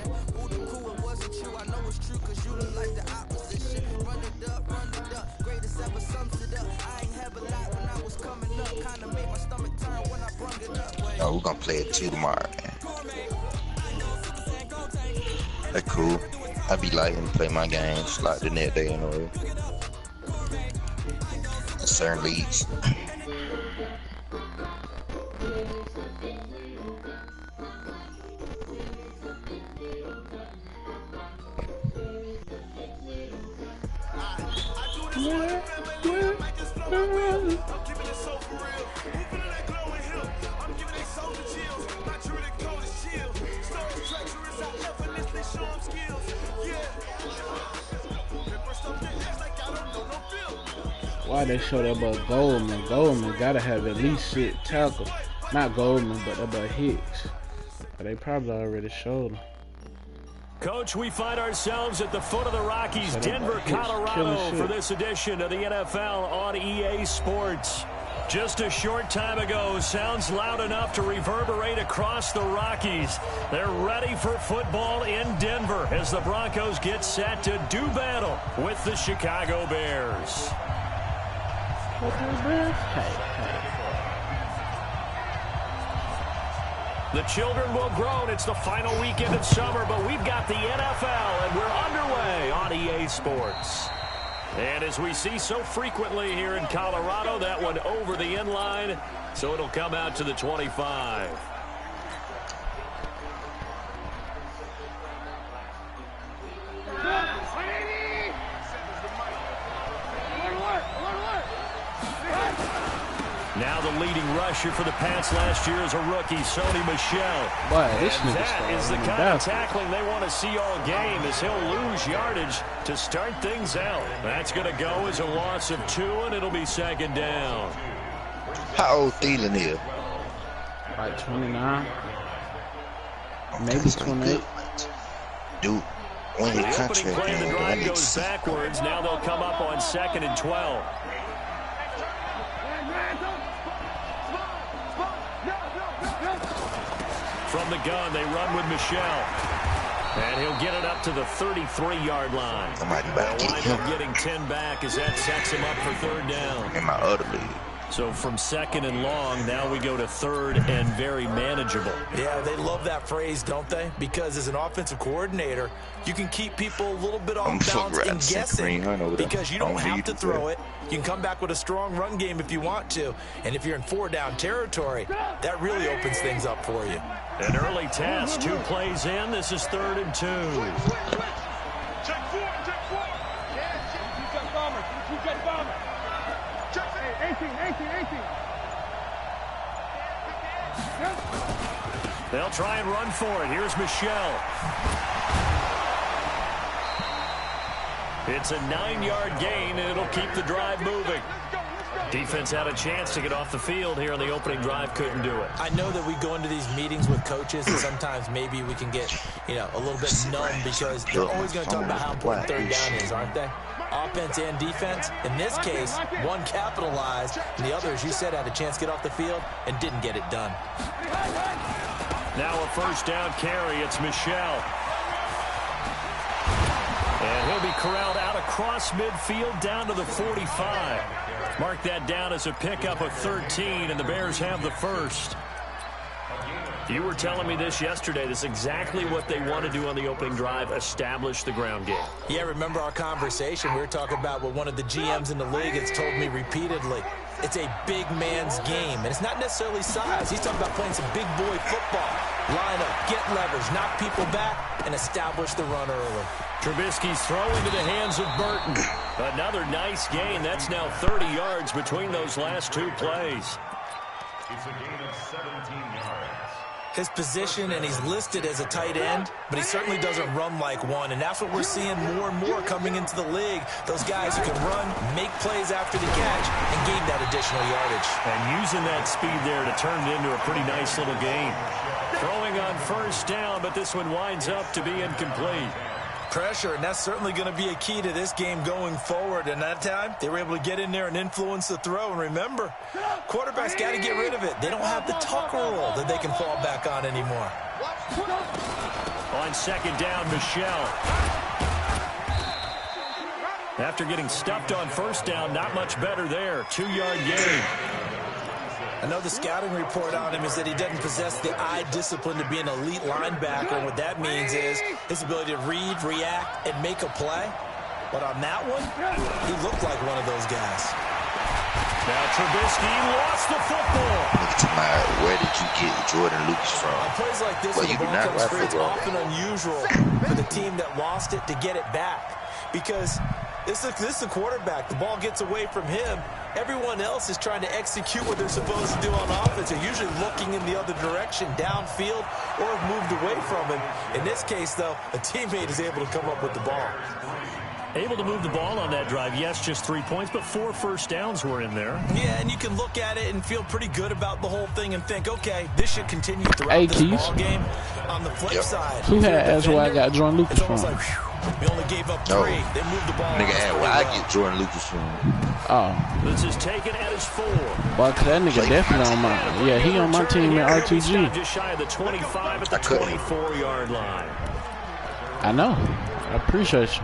position. Who the cool, it wasn't you. I know it's true, cause you look like the opposition. Run it up, greatest ever sums it up. I ain't have a lot when I was coming up. Kinda made my stomach turn when I brung it up. Oh, we're gonna play it too tomorrow, man. That's cool. I be liking to play my games like the next day anyway. In certain leagues. Why they show that about Goldman? Goldman gotta have at least 6 tackles. Not Goldman, but about Hicks. But they probably already showed him. Coach, we find ourselves at the foot of the Rockies, Denver, Colorado, for this edition of the NFL on EA Sports. Just a short time ago, sounds loud enough to reverberate across the Rockies. They're ready for football in Denver as the Broncos get set to do battle with the Chicago Bears. The children will grow. It's the final weekend of summer, but we've got the NFL, and we're underway on EA Sports. And as we see so frequently here in Colorado, that one over the end line, so it'll come out to the 25. Now the leading rusher for the Pats last year is a rookie, Sony Michel. Boy, this and that is the kind of tackling they want to see all game, as he'll lose yardage to start things out. That's going to go as a loss of 2, and it'll be second down. How old Thielen is? Like 29. Maybe 28. Dude, when The your opening contract play of the drive ends, goes backwards. Now they'll come up on 2nd and 12. From the gun, they run with Michel. And he'll get it up to the 33-yard line. Somebody about to get him. Getting 10 back as that sets him up for third down. In my other league. So from 2nd and long, now we go to 3rd and very manageable. Yeah, they love that phrase, don't they? Because as an offensive coordinator, you can keep people a little bit off balance and guessing because you don't have to throw it. You can come back with a strong run game if you want to. And if you're in 4-down territory, that really opens things up for you. An early test, 2 plays in. This is 3rd and 2. They'll try and run for it. Here's Michel. It's a 9-yard gain, and it'll keep the drive moving. Defense had a chance to get off the field here on the opening drive, couldn't do it. I know that we go into these meetings with coaches, and sometimes maybe we can get, a little bit numb because they're always going to talk about how important 3rd down is, aren't they? Offense and defense. In this case, one capitalized, and the other, as you said, had a chance to get off the field and didn't get it done. Now a 1st down carry. It's Michel. And he'll be corralled out across midfield down to the 45. Mark that down as a pickup of 13, and the Bears have the 1st. You were telling me this yesterday. This is exactly what they want to do on the opening drive, establish the ground game. Yeah, remember our conversation? We were talking about what one of the GMs in the league has told me repeatedly. It's a big man's game, and it's not necessarily size. He's talking about playing some big boy football. Line up, get leverage, knock people back, and establish the run early. Trubisky's throwing to the hands of Burton. Another nice gain. That's now 30 yards between those last 2 plays. It's a gain of 17 yards. His position, and he's listed as a tight end, but he certainly doesn't run like one, and that's what we're seeing more and more coming into the league. Those guys who can run, make plays after the catch, and gain that additional yardage. And using that speed there to turn it into a pretty nice little gain. Throwing on 1st down, but this one winds up to be incomplete. pressure, and that's certainly going to be a key to this game going forward. And that time, they were able to get in there and influence the throw. And remember, quarterbacks got to get rid of it. They don't have the tuck rule that they can fall back on anymore. On second down, Michel. After getting stuffed on first down, not much better there. 2-yard gain. I know the scouting report on him is that he doesn't possess the eye discipline to be an elite linebacker. And what that means is his ability to read, react, and make a play. But on that one, he looked like one of those guys. Now Trubisky lost the football. Look to my, where did you get Jordan Lucas from? On plays like this, Well, when you the do ball not comes rap free, it's football. often unusual for the team that lost it to get it back. Because this is the quarterback. The ball gets away from him. Everyone else is trying to execute what they're supposed to do on offense. They're usually looking in the other direction, downfield, or have moved away from him. In this case, though, a teammate is able to come up with the ball. Able to move the ball on that drive. Yes, just 3 points, but 4 first downs were in there. Yeah, and you can look at it and feel pretty good about the whole thing and think, okay, this should continue throughout this ball game. On the flip side, who had as where I got Jordan Lucas it's almost from? like, whew, we only gave up 3. No. They moved the ball. Nigga, and where I get Jordan Lucas from? Oh, This is taken at his 4. boy, cause that nigga definitely on my. Yeah, he on my team at RTG. Just shy of the 25 at the 24-yard line. I know. I appreciate you.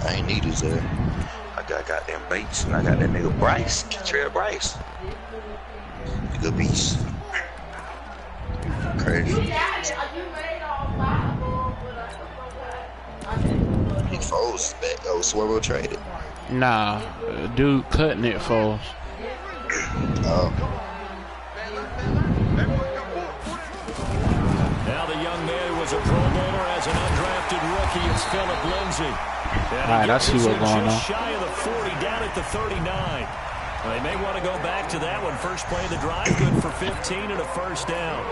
I ain't need his I got goddamn Bates and I got that nigga Bryce, Trey Bryce. He a beast. Crazy. Nick Foles is back. Oh, Swervo traded. Nah, dude cutting it for. Now the young man who was a Pro Bowler as an undrafted rookie is Philip Lindsay. All right, I see what's going on. Shy of the 40, down at the 39. Well, they may want to go back to that one. First play of the drive, good for 15 and a first down.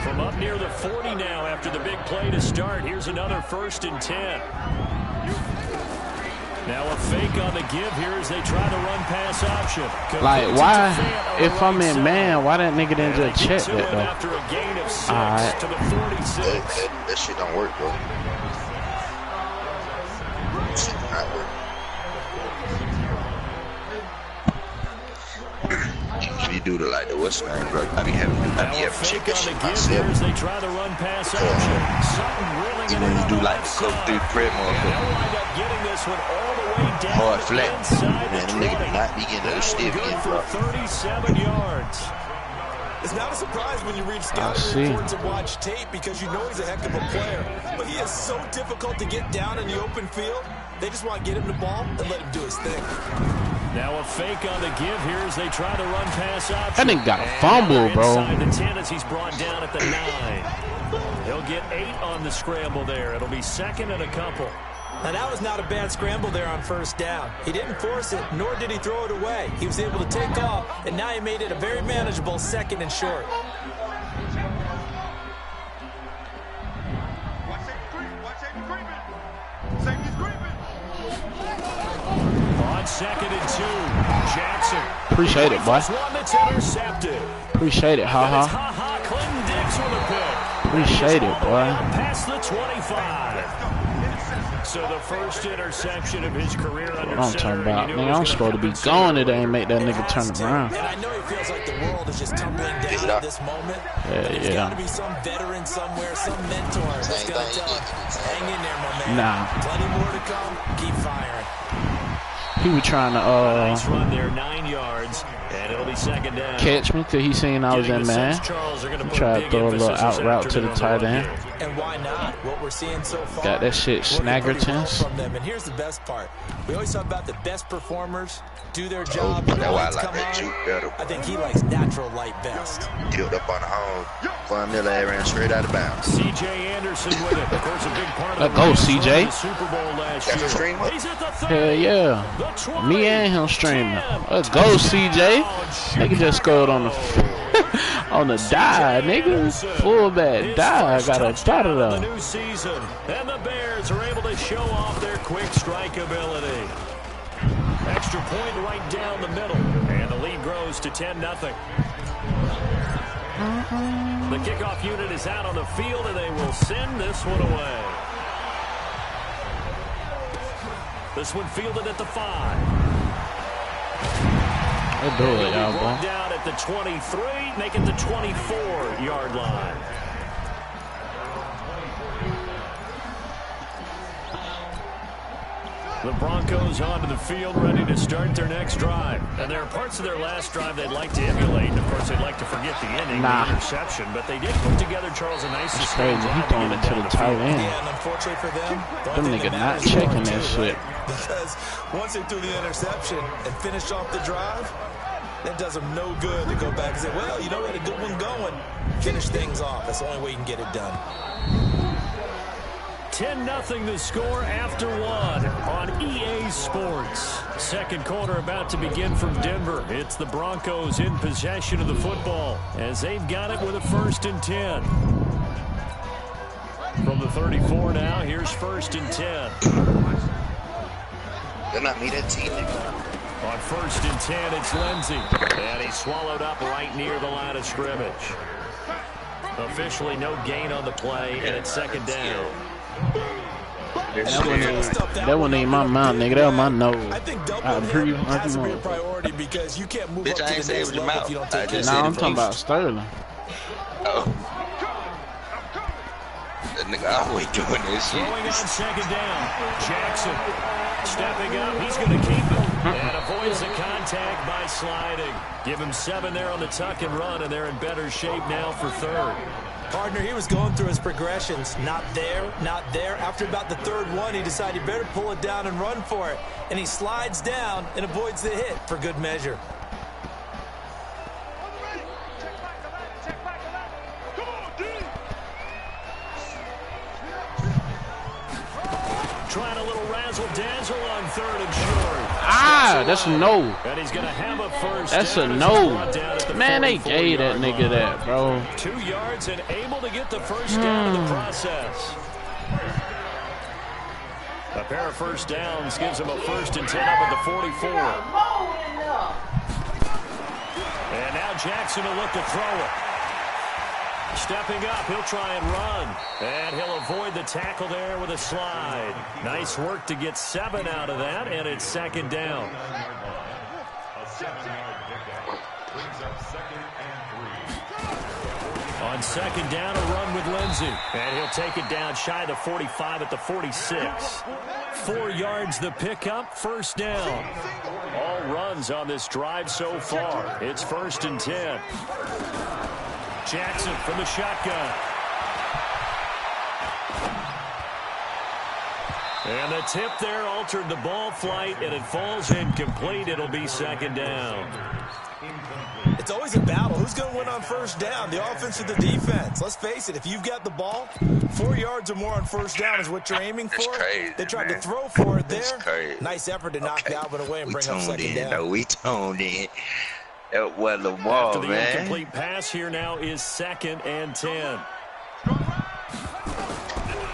From up near the 40 now after the big play to start. Here's another 1st and 10. Now a fake on the give here as they try the run pass option. Like, why, if I'm in man, why that nigga didn't just check that, though? After a gain of 6 Alright. to the 46. That shit don't work, bro. That shit do not work. If you do the like the what's name, bro, I be having to check that shit myself. They try the run pass option. Sutton reeling it When in you on do the like left the cover side. 3 prep, They'll motherfucker, wind up getting this one all the way down hard flat, inside man, the them nigga 20. do not be getting That those one stiff good getting for dropped. 37 yards. It's not a surprise when you read scouting reports and watch tape because you know he's a heck of a player. But he is so difficult to get down in the open field. They just want to get him the ball and let him do his thing. Now a fake on the give here as they try the run pass option. That nigga got a fumble, bro. Inside the 10 as he's brought down at the 9. He'll get 8 on the scramble there. It'll be 2nd and a couple. Now, that was not a bad scramble there on first down. He didn't force it, nor did he throw it away. He was able to take off, and now he made it a very manageable 2nd and short. On 2nd and 2, Jackson. Appreciate it, boy. One that's intercepted. Appreciate it, haha. Ha-ha, Clinton Dix with a pick. Appreciate it, boy. Past the 25. So the first interception of his career under What I'm talking about, man, I'm supposed to be gone today and make that nigga turn around. And I know he feels like the world is just tumbling down at this moment. But there's got to be some veteran somewhere, some mentor that's going to tell him, hang in there, my man. Nah. Plenty more to come. Keep firing. He was trying to Nice run there, 9 yards, and it'll be 2nd down. catch me because he seen I was in man. Tried to throw a little out route to the tight end. And why not? What we're seeing so far. Got that shit working pretty well snaggertons. from them. And here's the best part. We always talk about the best performers do their job. That's why I Lights like come that on. juke better. I think he likes natural light best. Tilt up on the home. Von Miller ran straight out of bounds. C.J. Anderson with it. Of course, a big part of Let go, CJ. the Super Bowl last That's a year. streamer? He's at the 30. Hell yeah. The 20, Me and him streaming. 10. Let's go, CJ. Nigga just scored on the on the die, nigga. Fullback die. Got a thought of the that. new season, and the Bears are able to show off their quick strike ability. Extra point right down the middle, and the lead grows to 10-0. The kickoff unit is out on the field, and they will send this one away. This one fielded at the 5. They do it, y'all, boy. Down at the 23, make it the 24-yard line. The Broncos onto the field, ready to start their next drive. And there are parts of their last drive they'd like to emulate. Of course, they'd like to forget the inning, the interception. But they did put together, Charles, a nice sustained drive. He throwing it to the tight end. Yeah, and unfortunately for them niggas not checking that shit. Because once they threw the interception and finished off the drive, that does them no good to go back and say, well, you know, we had a good one going. Finish things off. That's the only way you can get it done. 10-0 the score after 1 on EA Sports. Second quarter about to begin from Denver. It's the Broncos in possession of the football as they've got it with a 1st and 10. From the 34 now, here's 1st and 10. They're not me, that team. On 1st and 10, it's Lindsey. And he's swallowed up right near the line of scrimmage. Officially no gain on the play, and it's 2nd down. That one ain't my mouth, nigga. That was my nose. I think doubling has to be a priority because you can't move up to the next level if you don't take it. Nah, I'm talking about Sterling. Oh. That nigga always doing this shit. Going on 2nd down. Jackson stepping up. He's going to keep it. And avoids the contact by sliding. Give him 7 there on the tuck and run, and they're in better shape now for 3rd. Partner, he was going through his progressions. Not there, not there. After about the 3rd one, he decided he better pull it down and run for it. And he slides down and avoids the hit for good measure. Trying a little razzle-dazzle on 3rd and short. Ah, that's a no. And he's going to have a first. That's a no. Man, they gave that nigga that, bro. 2 yards and able to get the first down in the process. A pair of first downs gives him a 1st and 10 up at the 44. And now Jackson will look to throw it. Stepping up, he'll try and run. And he'll avoid the tackle there with a slide. Nice work to get 7 out of that, and it's 2nd down. A 7-yard pickup brings up 2nd and 3. On 2nd down, a run with Lindsey. And he'll take it down shy of the 45 at the 46. 4 yards the pickup, 1st down. All runs on this drive so far. It's 1st and 10. Jackson from the shotgun. And the tip there altered the ball flight, and it falls incomplete. It'll be 2nd down. It's always a battle. Who's going to win on 1st down, the offense or the defense? Let's face it, if you've got the ball, 4 yards or more on 1st down is what you're aiming for. Crazy, they tried to throw for it there. there. Nice effort to knock that one away and bring up 2nd down. No, we toned in. That was the ball, After the man. incomplete pass, here now is 2nd and 10.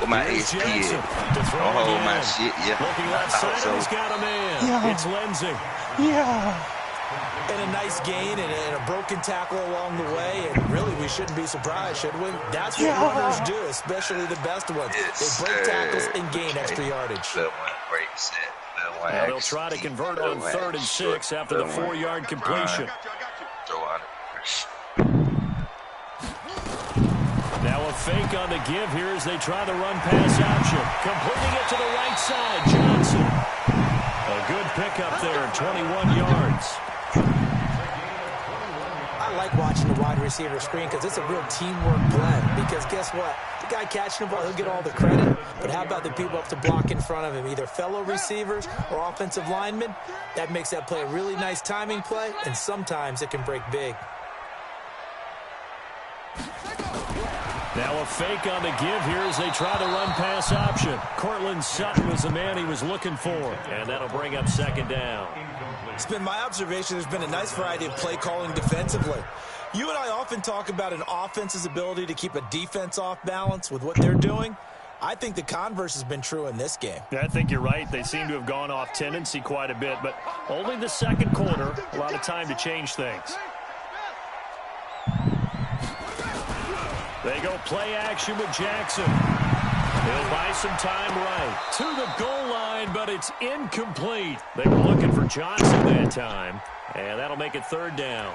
With my HP, oh my shit, yeah. Looking left side, he's got a man. Yeah. It's Lindsey. Yeah. And a nice gain and a broken tackle along the way. And really, we shouldn't be surprised, should we? That's what runners do, especially the best ones. Yes, they break tackles and gain extra yardage. Little one break set. Now they'll try to convert on 3rd and 6 after the 4-yard completion. Now a fake on the give here as they try the run-pass option. Completing it to the right side, Johnson. A good pickup there, 21 yards. I like watching the wide receiver screen because it's a real teamwork blend. Because guess what? The guy catching the ball, he'll get all the credit. But how about the people up to block in front of him, either fellow receivers or offensive linemen? That makes that play a really nice timing play, and sometimes it can break big. Now a fake on the give here as they try the run-pass option. Cortland Sutton was the man he was looking for, and that'll bring up 2nd down. It's been my observation there's been a nice variety of play calling defensively. You and I often talk about an offense's ability to keep a defense off balance with what they're doing. I think the converse has been true in this game. I think you're right. They seem to have gone off tendency quite a bit, but only the 2nd quarter, a lot of time to change things. They go play action with Jackson. He'll buy some time right to the goal line, but it's incomplete. They were looking for Johnson that time, and that'll make it 3rd down.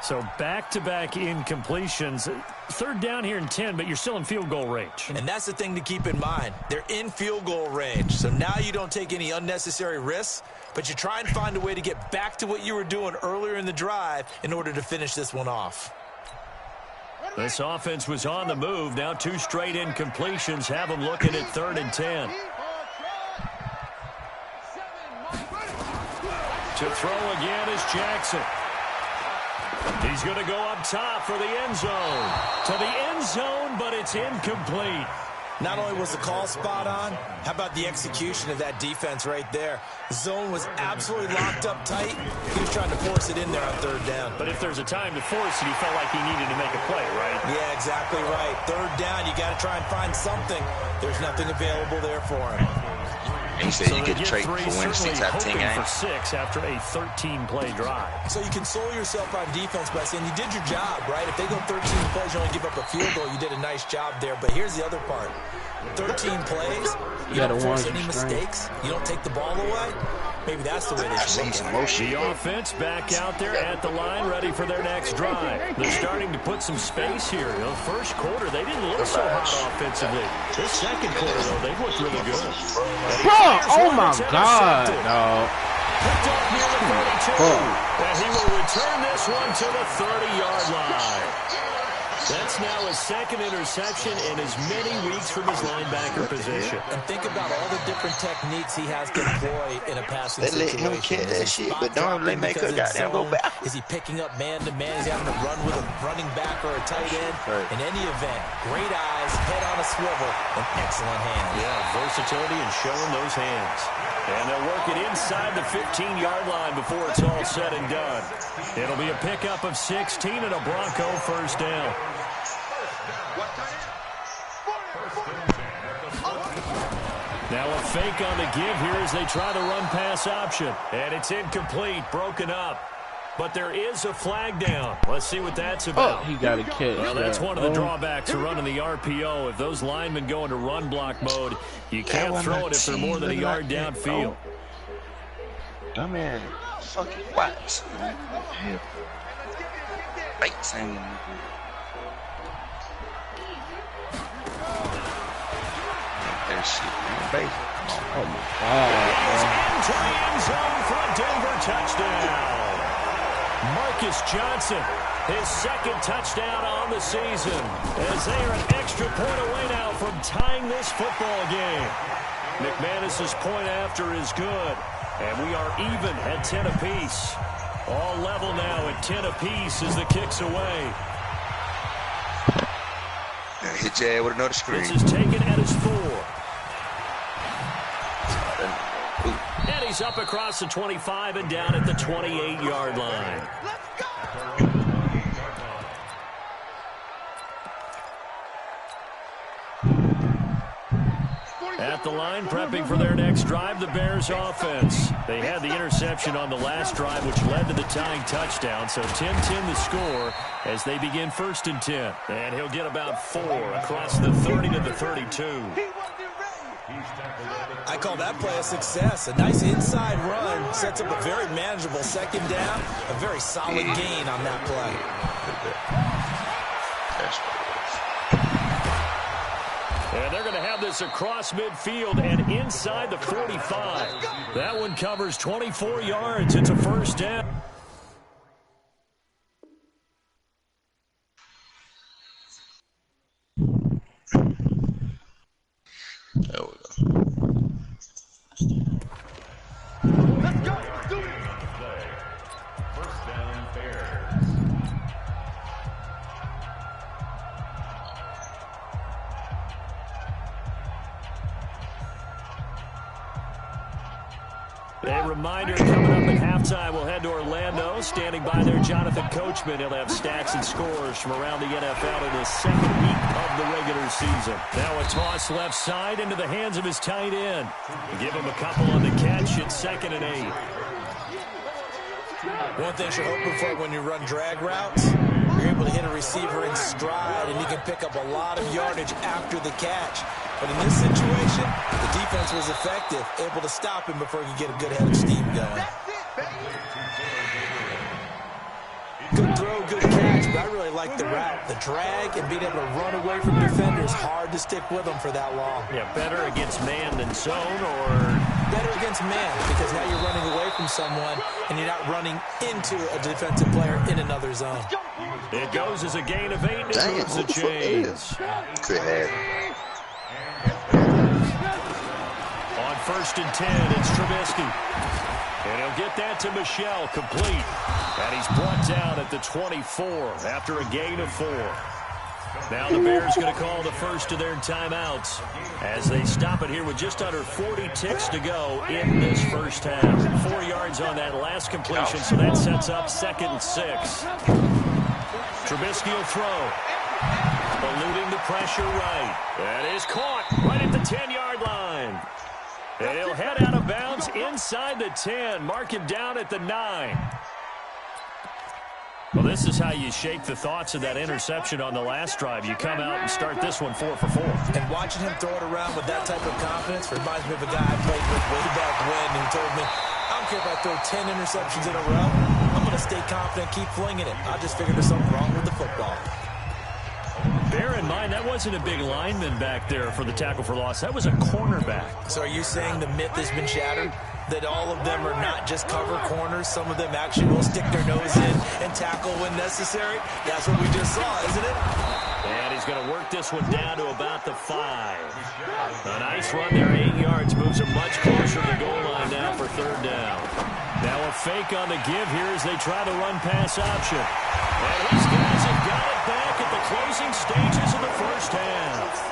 So back-to-back incompletions. 3rd down here in 10, but you're still in field goal range. And that's the thing to keep in mind. They're in field goal range. So now you don't take any unnecessary risks, but you try and find a way to get back to what you were doing earlier in the drive in order to finish this one off. This offense was on the move. Now 2 straight incompletions have them looking at 3rd and 10. To throw again is Jackson. He's going to go up top for the end zone. To the end zone, but it's incomplete. Not only was the call spot on, how about the execution of that defense right there? The zone was absolutely locked up tight. He was trying to force it in there on 3rd down. But if there's a time to force it, he felt like he needed to make a play, right? Yeah, exactly right. 3rd down, you got to try and find something. There's nothing available there for him. And he said you get a trade for winning 6 out of 10 games. For 6 after a 13-play drive. So you console yourself on defense by saying you did your job, right? If they go 13 plays, you only give up a field goal, you did a nice job there. But here's the other part. 13 plays, you don't force any mistakes, you don't take the ball away. Maybe that's the way they should look at it. The offense back out there at the line, ready for their next drive. They're starting to put some space here. The first quarter, they didn't look so hot offensively. This second quarter, though, they looked really good. Oh, my God, dog. Picked up near the 42. And he will return this one to the 30-yard line. That's now his 2nd interception in as many weeks from his linebacker position. And think about all the different techniques he has to employ in a passing situation. They let him catch that shit, but don't they make a goddamn go back? Is he picking up man-to-man? Is he having to run with a running back or a tight end? Right. In any event, great eyes, head on a swivel, and excellent hands. Yeah, versatility and showing those hands. And they'll work it inside the 15-yard line before it's all said and done. It'll be a pickup of 16 and a Bronco 1st down. Now a fake on the give here as they try the run-pass option. And it's incomplete, broken up. But there is a flag down. Let's see what that's about. Oh, he got a catch. Well, that's one of the drawbacks of running the RPO. If those linemen go into run block mode, you can't throw it if they're more than a yard downfield. Dumb man, fucking what? Bates and that shit, baby. Oh, my God. Into the end zone for a Denver touchdown. Marcus Johnson, his 2nd touchdown on the season, as they are an extra point away now from tying this football game. McManus's point after is good, and we are even at 10 apiece. All level now at 10 apiece as the kick's away. Hit your head with another screen. This is taken at his 4. And he's up across the 25 and down at the 28-yard line. At the line, prepping for their next drive, the Bears offense. They had the interception on the last drive, which led to the tying touchdown. So 10-10 the score as they begin 1st and 10. And he'll get about 4 across the 30 to the 32. I call that play a success. A nice inside run sets up a very manageable 2nd down. A very solid gain on that play. That's what it was. And they're going to have this across midfield and inside the 45. That one covers 24 yards. It's a 1st down. There we go. Let's go. Do it. 1st down, Bears. A reminder coming up at halftime, we'll head to Orlando. Standing by there, Jonathan Coachman. He'll have stats and scores from around the NFL in the 2nd week of the regular season. Now a toss left side into the hands of his tight end. Give him a couple on the catch at 2nd and 8. One thing you're hoping for when you run drag routes You're able to hit a receiver in stride, and he can pick up a lot of yardage after the catch. But in this situation, the defense was effective, able to stop him before he could get a good head of steam going. Good throw, good catch, but I really like the route. The drag and being able to run away from defenders, hard to stick with them for that long. Yeah, better against man than zone, or? Better against man, because now you're running away from someone and you're not running into a defensive player in another zone. It goes as a gain of 8 and it moves the chains. Could have. On 1st and 10, it's Trubisky. And he'll get that to Michel, complete. And he's brought down at the 24 after a gain of 4. Now the Bears going to call the first of their timeouts as they stop it here with just under 40 ticks to go in this first half. 4 yards on that last completion, so that sets up 2nd and 6. Trubisky will throw. Eluding the pressure right. That is caught right at the 10-yard line. And he'll head out of bounds inside the 10. Mark him down at the 9. Well, this is how you shake the thoughts of that interception on the last drive. You come out and start this one 4 for 4. And watching him throw it around with that type of confidence reminds me of a guy I played with way back when who told me, I don't care if I throw 10 interceptions in a row. I'm going to stay confident, keep flinging it. I just figured there's something wrong with the football. Bear in mind, that wasn't a big lineman back there for the tackle for loss. That was a cornerback. So are you saying the myth has been shattered? That all of them are not just cover corners? Some of them actually will stick their nose in and tackle when necessary? That's what we just saw, isn't it? And he's going to work this one down to about the 5. A nice run there, 8 yards. Moves him much closer to the goal line now for 3rd down. Now a fake on the give here as they try to run pass option. And these guys have got it back at the closing stages of the first half.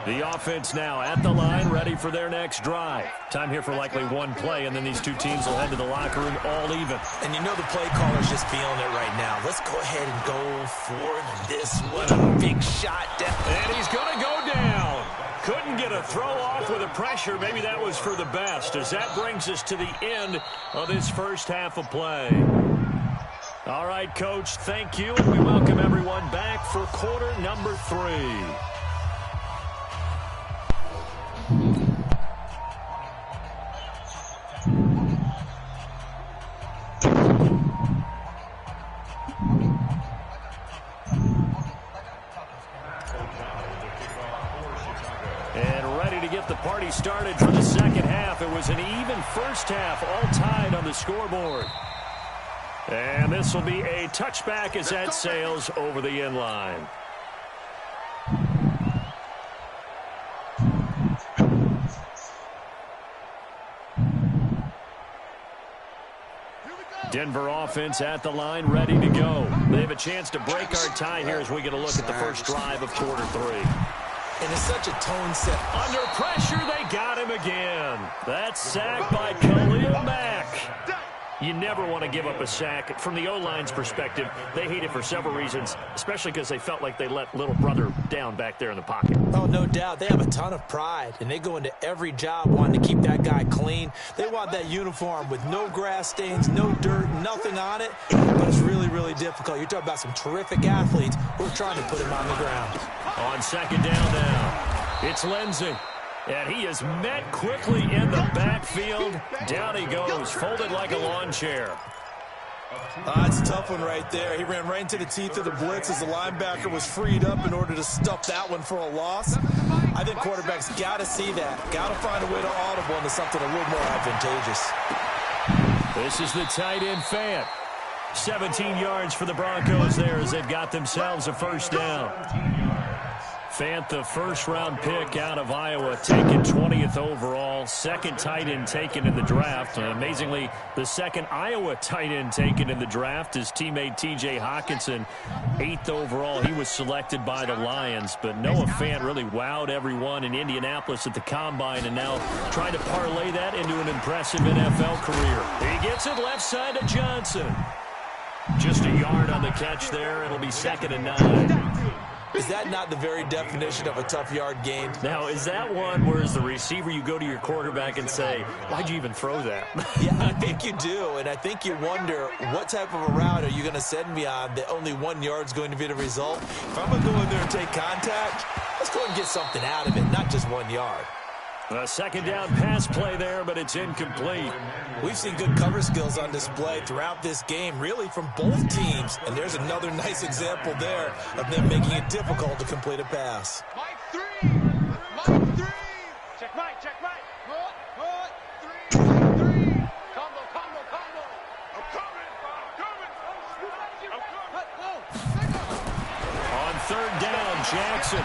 The offense now at the line, ready for their next drive. Time here for likely one play, and then these two teams will head to the locker room all even. And you know the play caller's just feeling it right now. Let's go ahead and go for this one. A big shot down. And he's going to go down. Couldn't get a throw off with the pressure. Maybe that was for the best, as that brings us to the end of this first half of play. All right, Coach, thank you. And we welcome everyone back for quarter number 3. And ready to get the party started for the second half. It was an even first half, all tied on the scoreboard. And this will be a touchback as that sails over the end line. Denver offense at the line, ready to go. They have a chance to break our tie here as we get a look at the first drive of quarter 3. And it's such a tone set. Under pressure, they got him again. That's sacked by Khalil Mack. You never want to give up a sack. From the O-line's perspective, they hate it for several reasons, especially because they felt like they let little brother down back there in the pocket. Oh, no doubt. They have a ton of pride, and they go into every job wanting to keep that guy clean. They want that uniform with no grass stains, no dirt, nothing on it, but it's really, really difficult. You're talking about some terrific athletes who are trying to put him on the ground. On second down now, it's Lindsey. And he is met quickly in the backfield. Down he goes, folded like a lawn chair. That's a tough one right there. He ran right into the teeth of the blitz as the linebacker was freed up in order to stuff that one for a loss. I think quarterbacks got to see that. Got to find a way to audible into something a little more advantageous. This is the tight end Fant. 17 yards for the Broncos there as they've got themselves a first down. Fant, the first-round pick out of Iowa, taken 20th overall, second tight end taken in the draft. Amazingly, the second Iowa tight end taken in the draft, his teammate T.J. Hockenson, 8th overall. He was selected by the Lions, but Noah Fant really wowed everyone in Indianapolis at the Combine, and now trying to parlay that into an impressive NFL career. He gets it left side to Johnson. Just a yard on the catch there. It'll be 2nd and 9. Is that not the very definition of a tough yard gain? Now, is that one where as the receiver you go to your quarterback and say, why'd you even throw that? Yeah, I think you do, and I think you wonder what type of a route are you going to send me on that only 1 yard's going to be the result? If I'm going to go in there and take contact, let's go and get something out of it, not just 1 yard. A second down pass play there, but it's incomplete. We've seen good cover skills on display throughout this game, really from both teams. And there's another nice example there of them making it difficult to complete a pass. Mike 3. Mike 3. Check Mike. Check Mike. Good. 3. Combo. I'm coming. On third down, Jackson.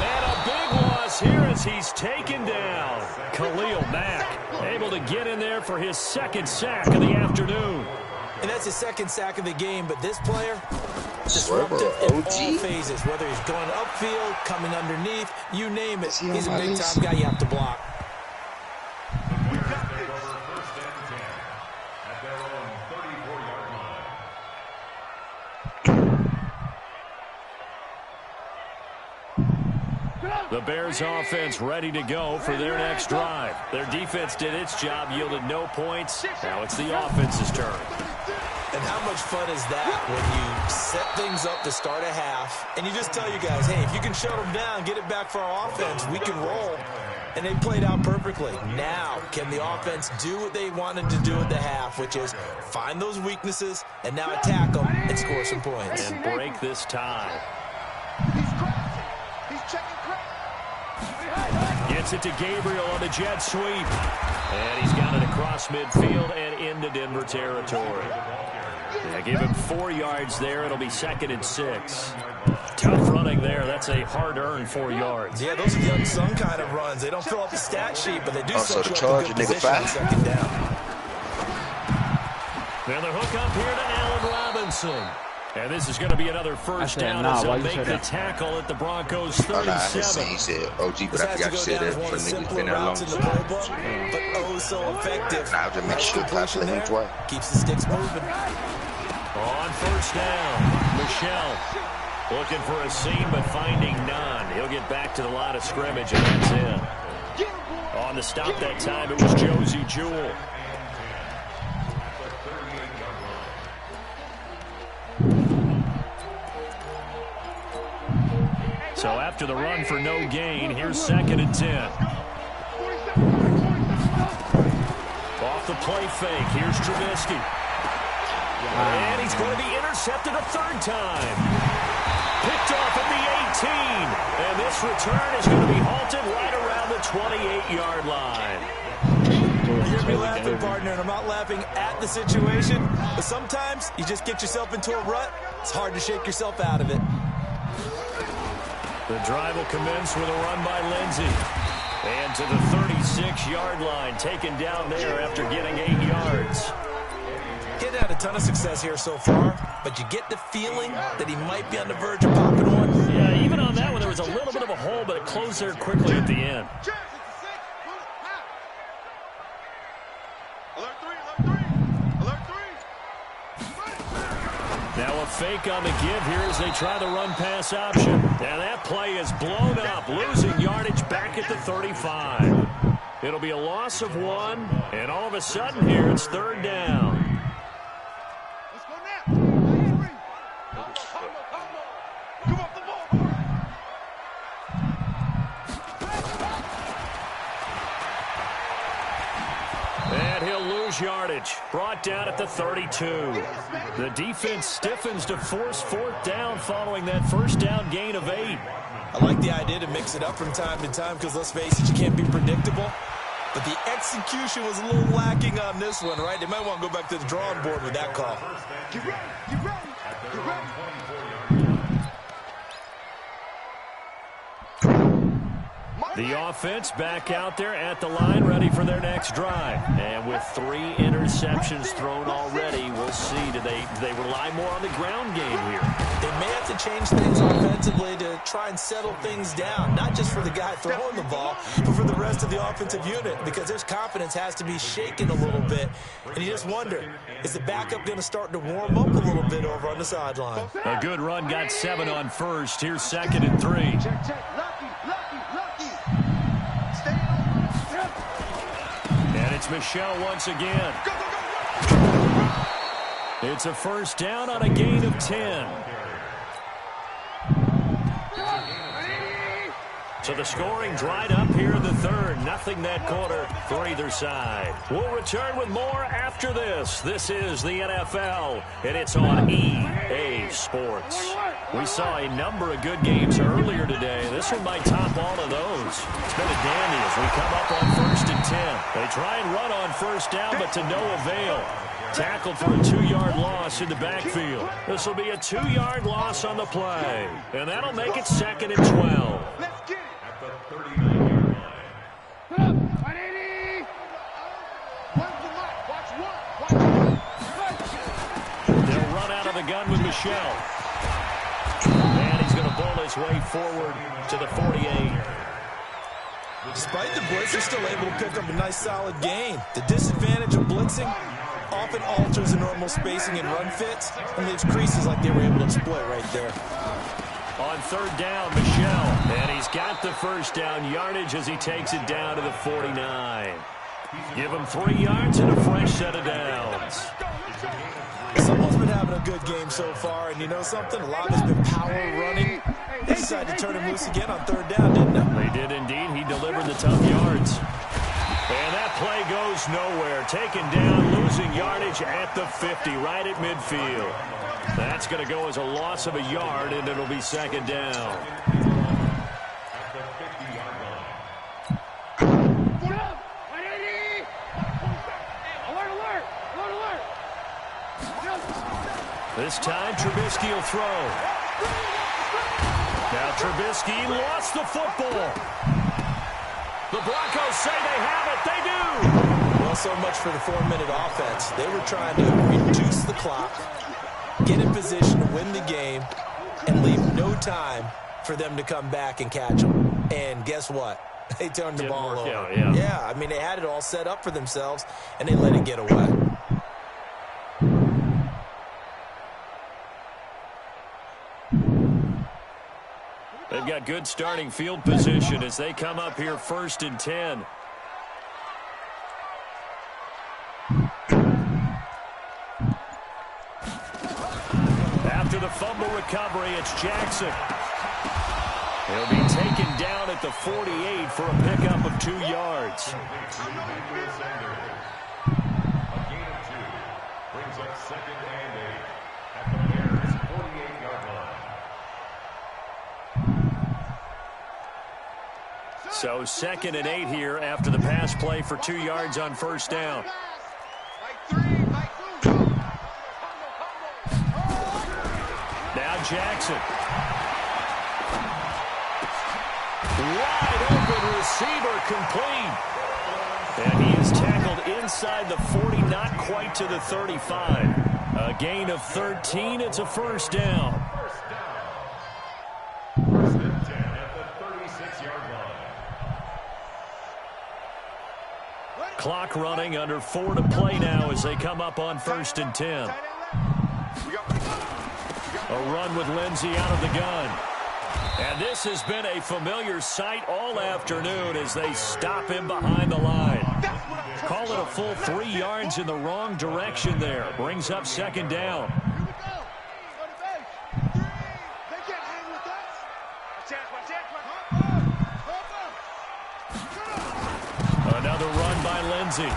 And a big loss here as he's taken down. Khalil Mack able to get in there for his second sack of the afternoon. And that's his second sack of the game, but this player, disruptive in all phases, whether he's going upfield, coming underneath, you name it. He's a big-time guy you have to block. We got this. First and 10 at their own 34-yard line. The Bears offense ready to go for their next drive. Their defense did its job, yielded no points. Now it's the offense's turn. And how much fun is that when you set things up to start a half and you just tell you guys, hey, if you can shut them down, get it back for our offense, we can roll. And they played out perfectly. Now, can the offense do what they wanted to do at the half, which is find those weaknesses and now attack them and score some points. And break this tie. Gets it to Gabriel on the jet sweep. And he's got it across midfield and into Denver territory. Yeah, give him 4 yards there. It'll be 2nd and 6. Tough running there. That's a hard-earned 4 yards. Yeah, those are the unsung kind of runs. They don't fill up the stat sheet, but they do set you charge up in good nigga position on second down. Then the hook up here to Allen Robinson. And this is going to be another first down as they'll make the tackle at the Broncos 37. He said OG, but I forgot to say that for niggas been there long. But oh, so effective. Now to make sure I play him twice. Keeps the sticks moving. On first down, Michelle looking for a seam but finding none. He'll get back to the line of scrimmage, and that's it. On the stop that time, it was Josie Jewell. So after the run for no gain, here's 2nd and 10. Off the play fake, here's Trubisky. And he's going to be intercepted a 3rd time. Picked off at the 18. And this return is going to be halted right around the 28-yard line. You're going to be laughing, partner, and I'm not laughing at the situation, but sometimes you just get yourself into a rut. It's hard to shake yourself out of it. The drive will commence with a run by Lindsey. And to the 36-yard line, taken down there after getting 8 yards. Getting had a ton of success here so far, but you get the feeling that he might be on the verge of popping one. Yeah, even on that one, there was a little bit of a hole, but it closed there quickly at the end. Now a fake on the give here as they try the run-pass option. And that play is blown up, losing yardage back at the 35. It'll be a loss of 1, and all of a sudden here it's 3rd down. Let's go now. Come off the ball. And he'll lose yardage. Brought down at the 32. The defense stiffens to force 4th down following that first down gain of 8. I like the idea to mix it up from time to time because, let's face it, you can't be predictable. But the execution was a little lacking on this one, right? They might want to go back to the drawing board with that call. Get ready. Get ready. Get ready. The offense back out there at the line, ready for their next drive. And with 3 interceptions thrown already, we'll see. Do they rely more on the ground game here? They may have to change things offensively to try and settle things down, not just for the guy throwing the ball, but for the rest of the offensive unit, because their confidence has to be shaken a little bit. And you just wonder, is the backup going to start to warm up a little bit over on the sideline? A good run, got 7 on first. Here's 2nd and 3. And it's Michel once again. It's a first down on a gain of 10. So the scoring dried up here in the third. Nothing that quarter for either side. We'll return with more after this. This is the NFL, and it's on EA Sports. We saw a number of good games earlier today. This one might top all of those. It's been a dandy as we come up on 1st and 10. They try and run on first down, but to no avail. Tackled for a 2-yard loss in the backfield. This will be a 2-yard loss on the play. And that'll make it 2nd and 12. They'll run out of the gun with Michel. And he's going to bowl his way forward to the 48. Despite the blitz, they're still able to pick up a nice solid gain. The disadvantage of blitzing often alters the normal spacing and run fits and leaves creases like they were able to exploit right there. On 3rd down, Michel. And he's got the first down yardage as he takes it down to the 49. Give him 3 yards and a fresh set of downs. Someone's been having a good game so far, and you know something? A lot has been power running. They decided to turn him loose again on 3rd down, didn't they? They did indeed. He delivered the tough yards. And that play goes nowhere. Taken down, losing yardage at the 50, right at midfield. That's going to go as a loss of a yard, and it'll be 2nd down. This time, Trubisky will throw. Now Trubisky lost the football. The Broncos say they have it. They do. Well, so much for the 4-minute offense. They were trying to reduce the clock, get in position to win the game, and leave no time for them to come back and catch them. And guess what? They turned the ball over. Yeah, I mean, they had it all set up for themselves, and they let it get away. They've got good starting field position as they come up here 1st and 10. After the fumble recovery, it's Jackson. He'll be taken down at the 48 for a pickup of 2 yards. A gain of 2 brings up 2nd and 8 at the Bears' 48-yard line. So 2nd and 8 here after the pass play for 2 yards on first down. Now Jackson. Wide open receiver complete. And he is tackled inside the 40, not quite to the 35. A gain of 13. It's a first down. First and 10 at the 36-yard line. Clock running, under 4 to play now as they come up on 1st and 10. A run with Lindsey out of the gun. And this has been a familiar sight all afternoon as they stop him behind the line. Call it a full 3 yards in the wrong direction there. Brings up 2nd down. Another run by Lindsey.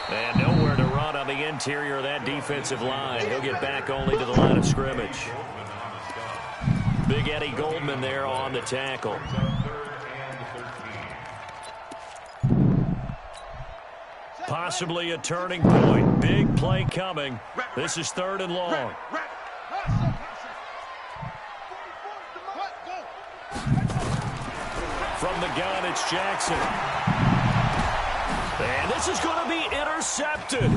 And nowhere to run on the interior of that defensive line. He'll get back only to the line of scrimmage. Big Eddie Goldman there on the tackle. Possibly a turning point. Big play coming. This is 3rd and long. From the gun, it's Jackson. And this is going to be intercepted.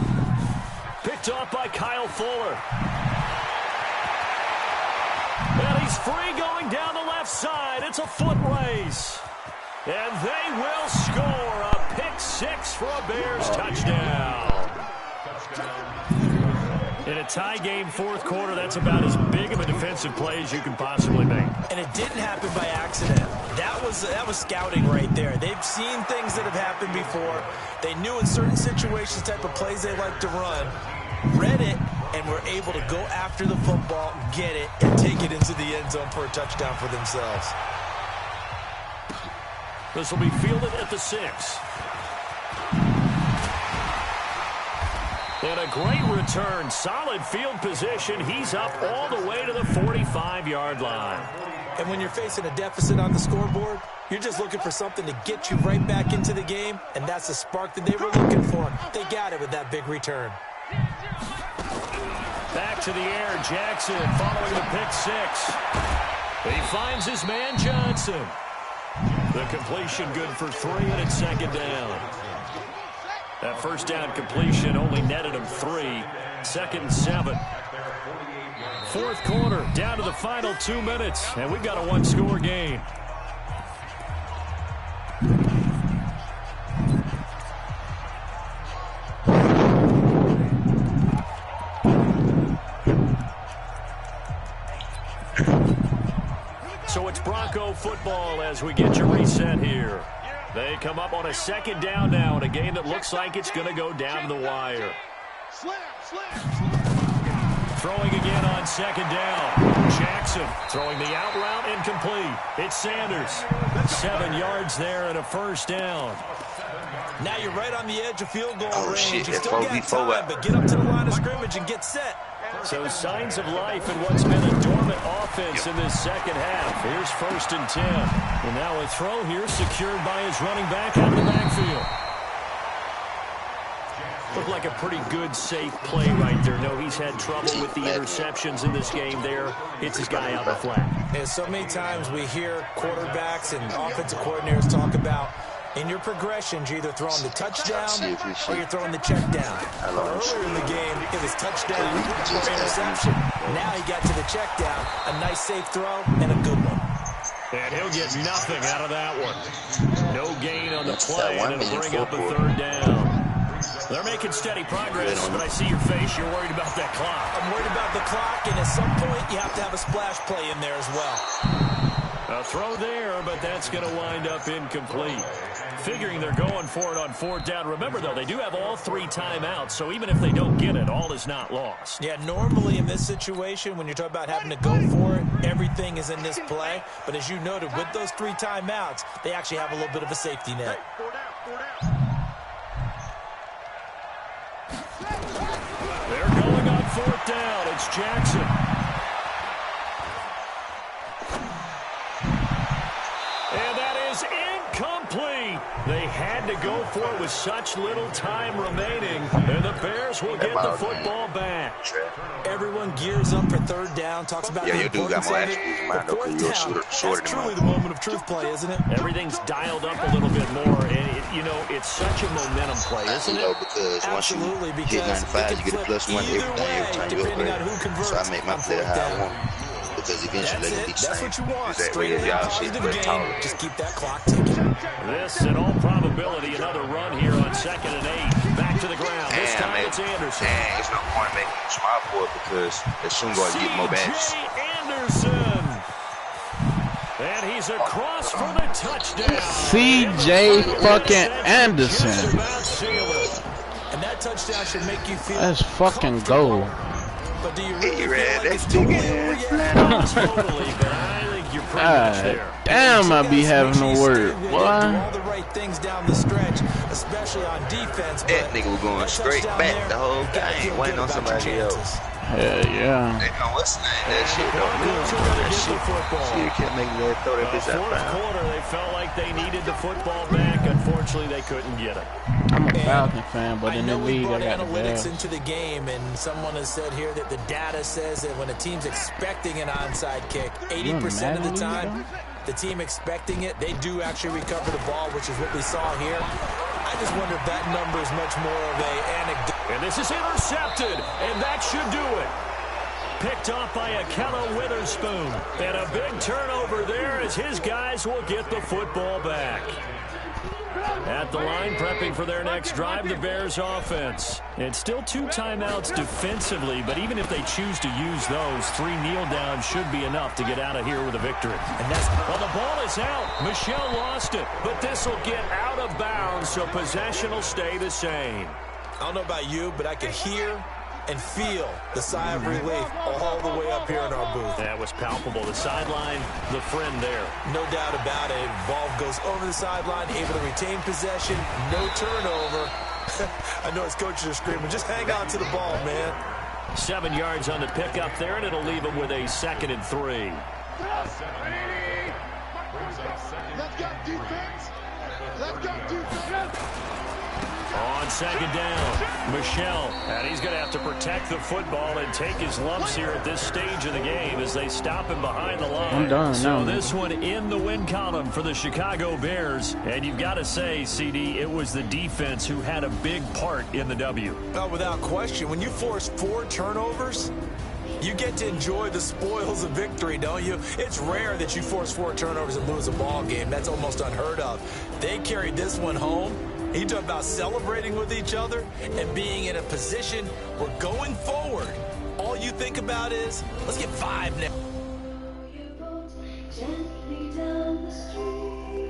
Picked off by Kyle Fuller. And he's free going down the left side. It's a foot race. And they will score a pick six for a Bears touchdown. In a tie game, fourth quarter, that's about as big of a defensive play as you can possibly make. And it didn't happen by accident. That was scouting right there. They've seen things that have happened before. They knew in certain situations type of plays they like to run, read it, and were able to go after the football, get it, and take it into the end zone for a touchdown for themselves. This will be fielded at the 6. And a great return. Solid field position. He's up all the way to the 45-yard line. And when you're facing a deficit on the scoreboard, you're just looking for something to get you right back into the game, and that's the spark that they were looking for. They got it with that big return. Back to the air, Jackson following the pick 6. He finds his man Johnson. The completion good for 3, and it's second down. That first down completion only netted him 3. 2nd and 7. Fourth quarter, down to the final 2 minutes, and we've got a one-score game. So it's Bronco football as we get you reset here. They come up on a second down now in a game that looks like it's going to go down to the wire. Throwing again on second down. Jackson throwing the out route incomplete. It's Sanders. 7 yards there and a first down. Now you're right on the edge of field goal range. Shit, You still got time, but get up to the line of scrimmage and get set. So signs of life in what's been a dormant offense in this second half. Here's 1st and 10. And now a throw here secured by his running back out of the backfield. Looked like a pretty good, safe play right there. No, he's had trouble with the interceptions in this game there. Hits his guy out the flat. And so many times we hear quarterbacks and offensive coordinators talk about in your progressions, you're either throwing the touchdown or you're throwing the check down. Earlier in the game, it was touchdown or interception. Now he got to the check down. A nice safe throw and a good one. And he'll get nothing out of that one. No gain on the play, and it'll bring up a 3rd down. They're making steady progress, but I see your face. You're worried about that clock. I'm worried about the clock, and at some point, you have to have a splash play in there as well. A throw there, but that's going to wind up incomplete. Figuring they're going for it on 4th down. Remember, though, they do have all 3 timeouts, so even if they don't get it, all is not lost. Yeah, normally in this situation, when you're talking about having to go for it, everything is in this play. But as you noted, with those 3 timeouts, they actually have a little bit of a safety net. They're going on 4th down. It's Jackson. And that is incomplete. They had to go for it with such little time remaining. And the Bears will get the football back. Everyone gears up for 3rd down, talks about the importance of it. But 4th down, that's truly the moment of truth play, isn't it? Everything's dialed up a little bit more. And, it's such a momentum play, isn't it? Because once you hit 95, you get a +1 every time you upgrade. So I make my player how I want. Because eventually they can be the That's what you want. Straight as y'all shit, but taller. Just keep that clock ticking. This, in all probability, another run here on 2nd and 8. Back to the ground. This time it's Anderson. It's no point making him smile for it because as soon as you get more badges. Anderson. And he's across for the touchdown. C.J. fucking Anderson. And that touchdown should make you feel that's fucking gold. But do you really feel like that's it's totally over yet? Totally, but I think you're pretty much there. Damn, I be having a word. Do all the right things down the stretch, especially on defense. That nigga was going straight back the whole game, waiting on somebody else. Hell yeah. They know what's the name. That shit don't mean that shit. Shit can't make that throw that bitch out. Fourth quarter, they felt like they needed the football back. Unfortunately, they couldn't get it. I'm a Falcon fan, but in the league, I got the analytics Bears. into the game, and someone has said here that the data says that when a team's expecting an onside kick, 80% of the time, the team expecting it, they do actually recover the ball, which is what we saw here. I just wonder if that number is much more of a anecdote. And this is intercepted, and that should do it. Picked off by Ahkello Witherspoon. And a big turnover there as his guys will get the football back. At the line, prepping for their next drive, the Bears offense. It's still 2 timeouts defensively, but even if they choose to use those, 3 kneel downs should be enough to get out of here with a victory. And that's, well, the ball is out. Michel lost it, but this will get out of bounds, so possession will stay the same. I don't know about you, but I can hear and feel the sigh of relief all the way up here in our booth. That was palpable. The sideline, the friend there. No doubt about it. Ball goes over the sideline, able to retain possession, no turnover. I know his coaches are screaming, just hang on to the ball, man. 7 yards on the pickup there, and it'll leave him with a 2nd and 3. Let's go defense. Let's go defense. On 2nd down, Michel, and he's going to have to protect the football and take his lumps here at this stage of the game as they stop him behind the line. I'm done so now, this one in the win column for the Chicago Bears, and you've got to say, CD, it was the defense who had a big part in the W. Oh, without question. When you force 4 turnovers, you get to enjoy the spoils of victory, don't you? It's rare that you force 4 turnovers and lose a ball game. That's almost unheard of. They carried this one home. You talk about celebrating with each other and being in a position where going forward, all you think about is, let's get 5 now.